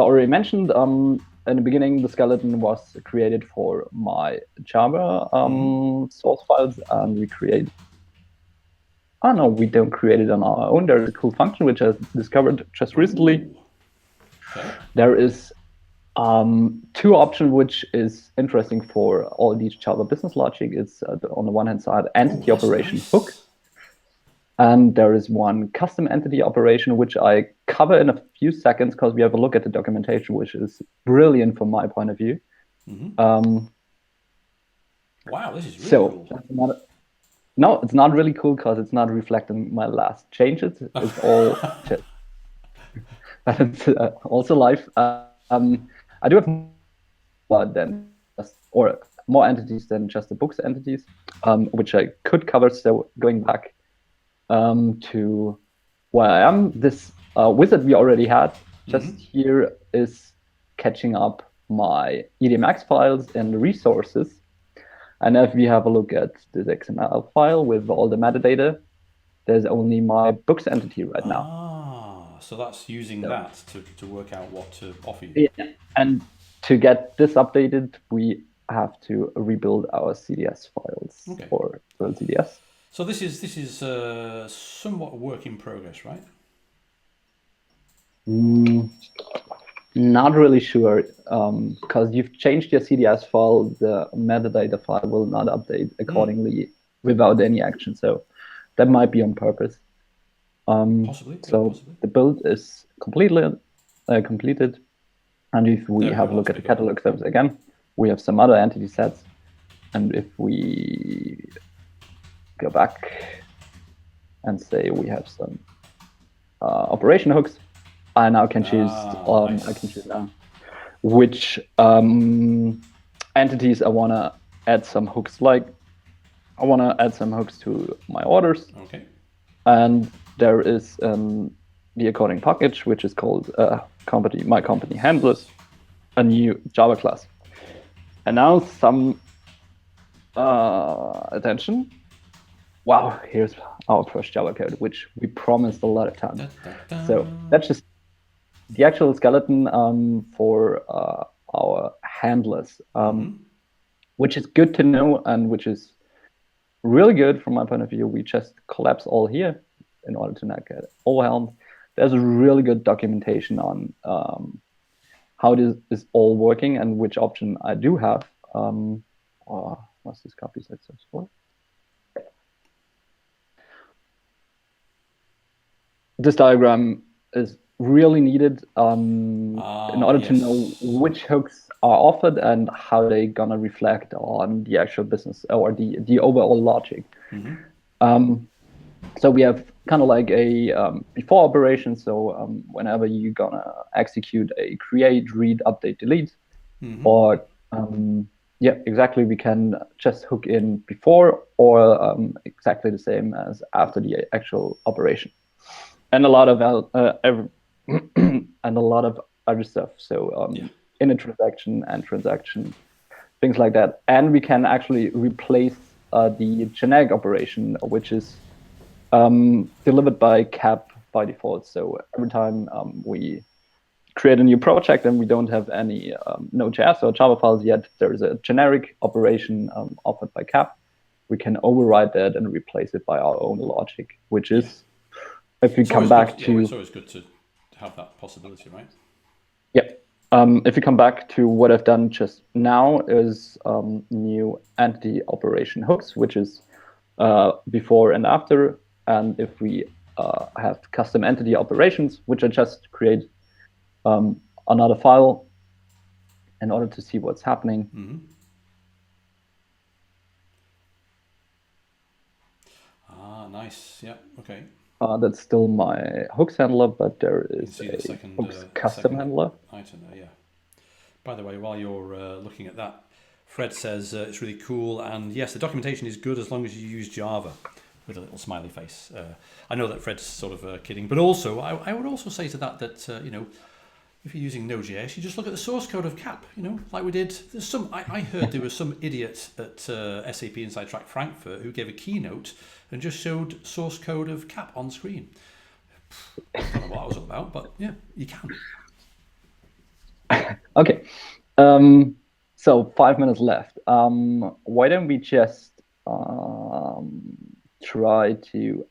already mentioned, in the beginning, the skeleton was created for my Java source files, and we create. Oh no, we don't create it on our own. There's a cool function which I discovered just recently. Okay. There is two options, which is interesting for all these Java business logic. It's on the one hand side, entity operation hook. And there is one custom entity operation, which I cover in a few seconds because we have a look at the documentation, which is brilliant from my point of view. Wow, this is really cool. No, it's not really cool because it's not reflecting my last changes. It's all just, but it's also live. I do have more entities than just the books entities, which I could cover. So going back to where I am, this wizard we already had just here is catching up my EDMX files and the resources. And if we have a look at this XML file with all the metadata, there's only my books entity right now. So that's using that to work out what to offer you. Yeah. And to get this updated, we have to rebuild our CDS files for CDS. So this is somewhat a work in progress, right? Not really sure, because you've changed your CDS file, the metadata file will not update accordingly without any action. So that might be on purpose. Possibly. So Possibly. the build is completed. And if we have a look at the Speak up. catalog service again, we have some other entity sets. And if we go back and say we have some operation hooks, I now can choose. Nice. I can choose now which entities I want to add some hooks. Like I want to add some hooks to my orders. Okay. And there is the according package, which is called my company handlers, a new Java class. And now some attention. Wow, here's our first Java code, which we promised a lot of times. So that's just the actual skeleton for our handlers, which is good to know and which is really good from my point of view. We just collapse all here in order to not get overwhelmed. There's a really good documentation on how this is all working and which option I do have. Was this copy successful? This diagram is really needed in order to know which hooks are offered and how they're gonna reflect on the actual business or the overall logic. So we have kind of like a before operation. So whenever you're gonna execute a create, read, update, delete, or yeah, exactly, we can just hook in before or exactly the same as after the actual operation. And a lot of and a lot of other stuff. So in a transaction and transaction, things like that. And we can actually replace the generic operation, which is delivered by cap by default. So every time we create a new project and we don't have any Node.js or Java files yet, there is a generic operation offered by cap. We can override that and replace it by our own logic, which is if we come back to... it's always good to have that possibility, right? Yep. If we come back to what I've done just now is new entity operation hooks, which is before and after. And if we have custom entity operations, which I just create another file in order to see what's happening. Nice. Yeah. Okay. That's still my hooks handler, but there is a hooks custom handler. Item there, yeah. By the way, while you're looking at that, Fred says it's really cool, and yes, the documentation is good as long as you use Java, with a little smiley face. I know that Fred's sort of kidding, but also I would also say to that you know, if you're using Node.js, you just look at the source code of cap. You know, like we did. There's some. I heard there was some idiot at SAP Inside Track Frankfurt who gave a keynote and just showed source code of cap on screen. I don't know what that was all about, but yeah, you can. Okay. So 5 minutes left. Why don't we just try to...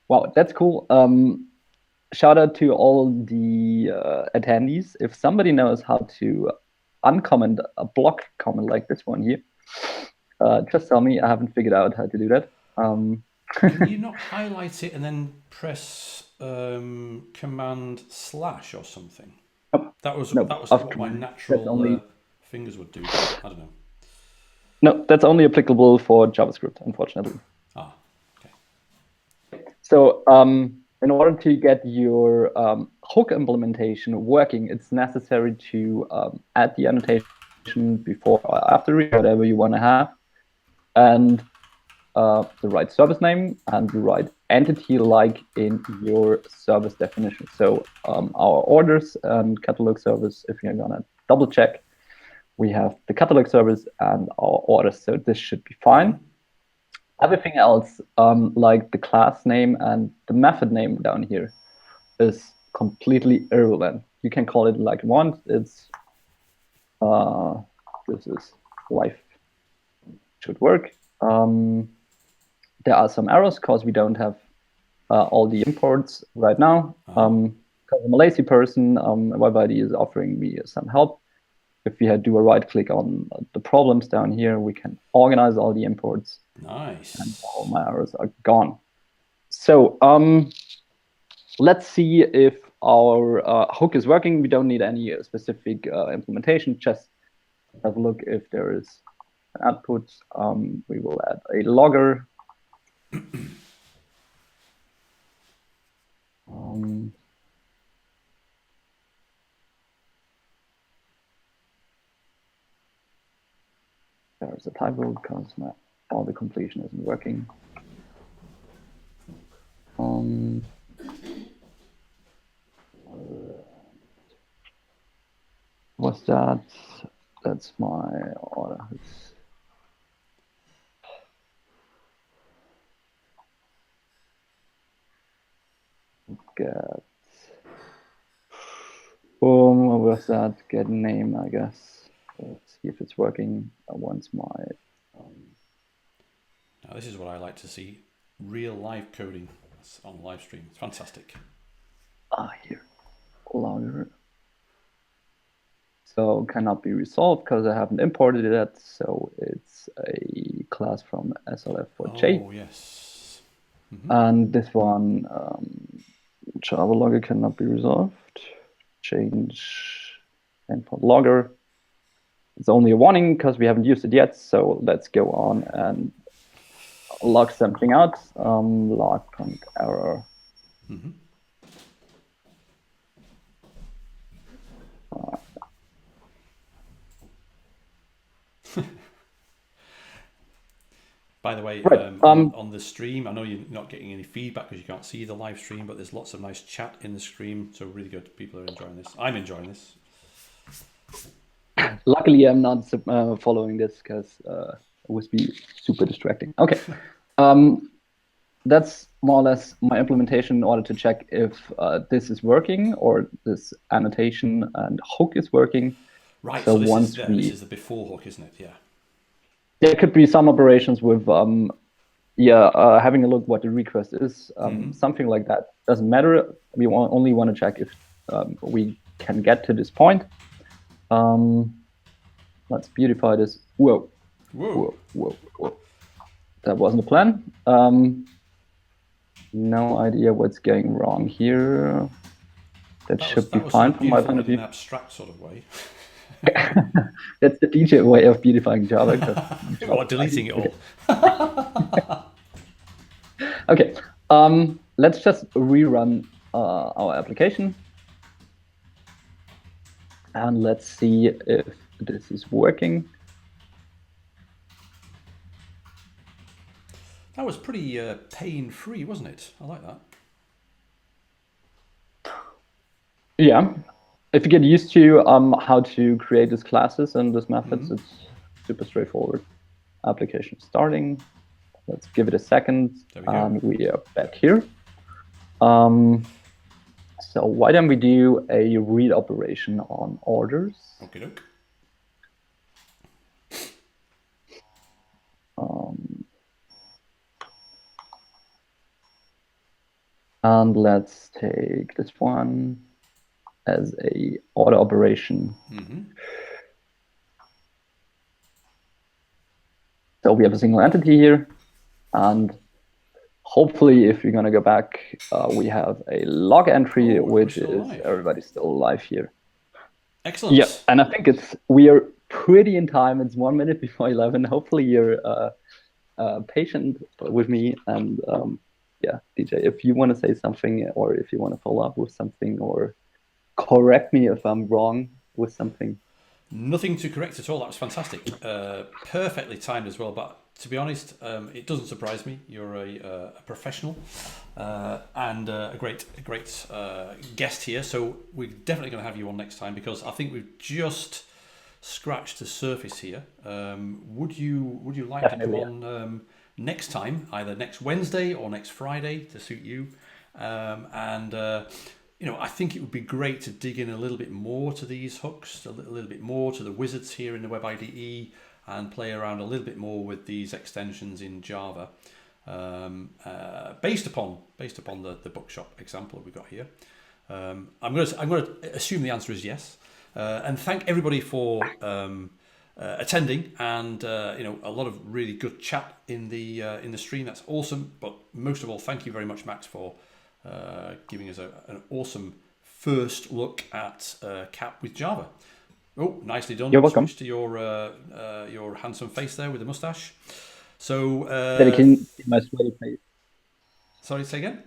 Wow, that's cool. Shout out to all the attendees. If somebody knows how to uncomment a block comment like this one here, just tell me. I haven't figured out how to do that. Can you not highlight it and then press Command/ or something? Oh, that was what my natural fingers would do. I don't know. No, that's only applicable for JavaScript, unfortunately. Okay. So in order to get your hook implementation working, it's necessary to add the annotation before or after, whatever you want to have, and the right service name and the right entity like in your service definition. So our orders and catalog service, if you're going to double check, we have the catalog service and our orders. So this should be fine. Everything else, like the class name and the method name down here, is completely irrelevant. You can call it like you want. It's this is life should work. there are some errors because we don't have all the imports right now. Because I'm a lazy person, WebID is offering me some help. If we do a right click on the problems down here, we can organize all the imports. Nice. And all my errors are gone. So let's see if our hook is working. We don't need any specific implementation. Just have a look if there is an output. We will add a logger. There's a typo because my auto completion isn't working. What's that? That's my order. Get what was that? Get name, I guess. Let's see if it's working. Once my now this is what I like to see: real live coding on live stream. It's fantastic. Here, logger. So cannot be resolved because I haven't imported it yet. So it's a class from SLF4J. Oh yes. And this one, Java logger cannot be resolved. Change import logger. It's only a warning because we haven't used it yet. So let's go on and log something out. Log.error. By the way, right. on the stream, I know you're not getting any feedback because you can't see the live stream, but there's lots of nice chat in the stream. So really good. People are enjoying this. I'm enjoying this. Luckily, I'm not following this because it would be super distracting. Okay. That's more or less my implementation in order to check if this is working or this annotation and hook is working. Right. So this is the before hook, isn't it? Yeah. There could be some operations with having a look what the request is, something like that. Doesn't matter. We only want to check if we can get to this point. Let's beautify this. Whoa. That wasn't the plan. No idea what's going wrong here. That should be fine from my point of view. In an abstract sort of way. That's the DJ way of beautifying Java. Or deleting it all. Okay, let's just rerun our application. And let's see if this is working. That was pretty pain-free, wasn't it? I like that. Yeah. If you get used to how to create these classes and these methods, it's super straightforward. Application starting. Let's give it a second. And we are back here. So why don't we do a read operation on orders? Okay, doke. And let's take this one as a order operation. So we have a single entity here, and hopefully, if we're gonna go back, we have a log entry, which is alive. Everybody's still alive here. Excellent. Yeah, and I think we are pretty in time. It's 1 minute before 11. Hopefully, you're patient with me. And yeah, DJ, if you want to say something, or if you want to follow up with something, or correct me if I'm wrong with something. Nothing to correct at all. That was fantastic. Perfectly timed as well. But to be honest, it doesn't surprise me. You're a professional and a great guest here. So we're definitely going to have you on next time because I think we've just scratched the surface here. Would you like definitely to come on next time, either next Wednesday or next Friday to suit you? You know, I think it would be great to dig in a little bit more to these hooks, a little bit more to the wizards here in the Web IDE, and play around a little bit more with these extensions in Java. based upon the bookshop example that we've got here. I'm going to assume the answer is yes, and thank everybody for attending, and a lot of really good chat in the stream. That's awesome. But most of all, thank you very much, Max, for giving us an awesome first look at Cap with Java. Oh, nicely done. You're welcome. Switch to your handsome face there with the mustache. So Then you can see my sweaty face. Sorry, say again.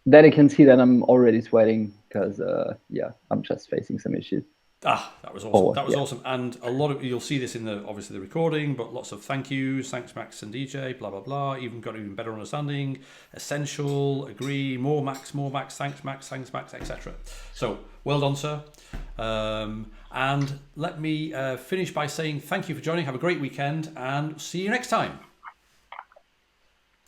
Then you can see that I'm already sweating because I'm just facing some issues. That was awesome. That was awesome. And a lot of, you'll see this in obviously the recording, but lots of thank yous. Thanks, Max and DJ, blah, blah, blah. Even got even better understanding. Essential, agree, more Max, thanks, Max, etc. So well done, sir. And let me finish by saying thank you for joining. Have a great weekend and see you next time.